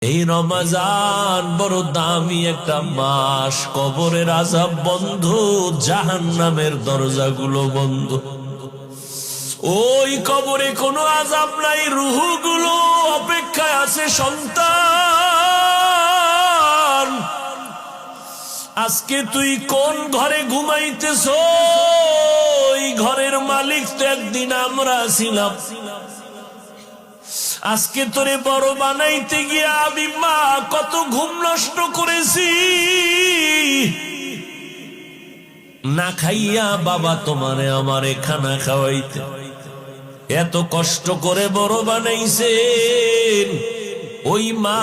এই রমজান বড় দামি একটা মাস। কবরের আযাব বন্ধ, জাহান্নামের দরজাগুলো বন্ধ। ওই কবরে কোনো আযাব নাই, রূহগুলো অপেক্ষায় আছে। সন্তান, আজকে তুই কোন ঘরে ঘুমাইতেছ? ওই ঘরের মালিক তো একদিন আমরা ছিলাম। আজকে তোরে বড় বানাইতে গিয়া আমি মা কত ঘুম নষ্ট করেছি। না খাইয়া বাবা তোমারে আমারে খানা খাওয়াইতে এত কষ্ট করে বড় বানাইছেন। ওই মা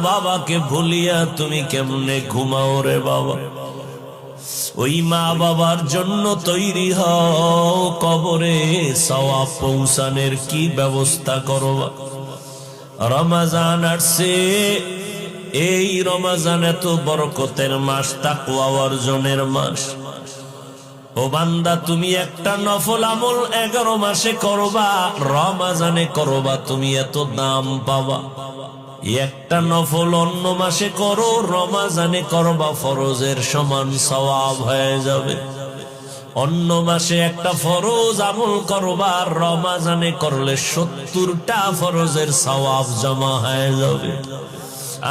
বাবাকে ভুলিয়া তুমি কেমনে ঘুমাও রে বাবা? ওই মা বাবার জন্য তৈরি হও, কবরে সওয়াব পৌঁছানোর কি ব্যবস্থা করবা। রমজান আসছে, এই রমজান এত বরকতের মাস, তাকওয়া অর্জনের মাস। ও বান্দা, তুমি একটা নফল আমল 11 মাসে করবা, রমজানে করবা, তুমি এত দাম পাবা। একটা নফল অন্য মাসে করো, রমজানে করবা, ফরজের সমান সওয়াব হয়ে যাবে। অন্য মাসে একটা ফরজ আমল করবা, রমজানে করলে 70টা ফরজের সওয়াব জমা হয়ে যাবে।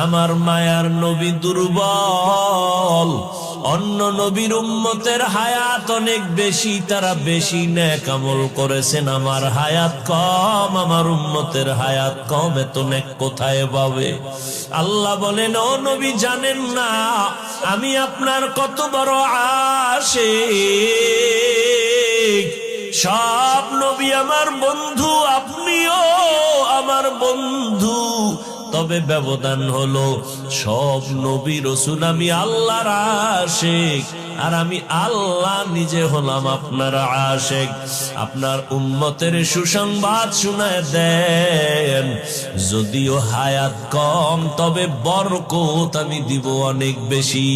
আমার মায়ার নবী দুর্বল, অন্য নবীর উম্মতের হায়াত অনেক বেশি, তারা বেশি নেক আমল করেছেন। আমার হায়াত কম, আমার উম্মতের হায়াত কম, এত নেক কোথায় পাবে? আল্লাহ বলেন, ও নবী জানেন না আমি আপনার কত বড় আশিক? সব নবী আমার বন্ধু, আপনিও আমার বন্ধু, তবে ব্যবধান হলো সব নবী রাসূল আমি আল্লাহর আশিক, আর আমি আল্লাহ নিজে হলাম আপনার আশিক। আপনার উম্মতের সুসংবাদ শুনায় দেন, যদিও হায়াত কম তবে বরকত আমি দিব অনেক বেশি।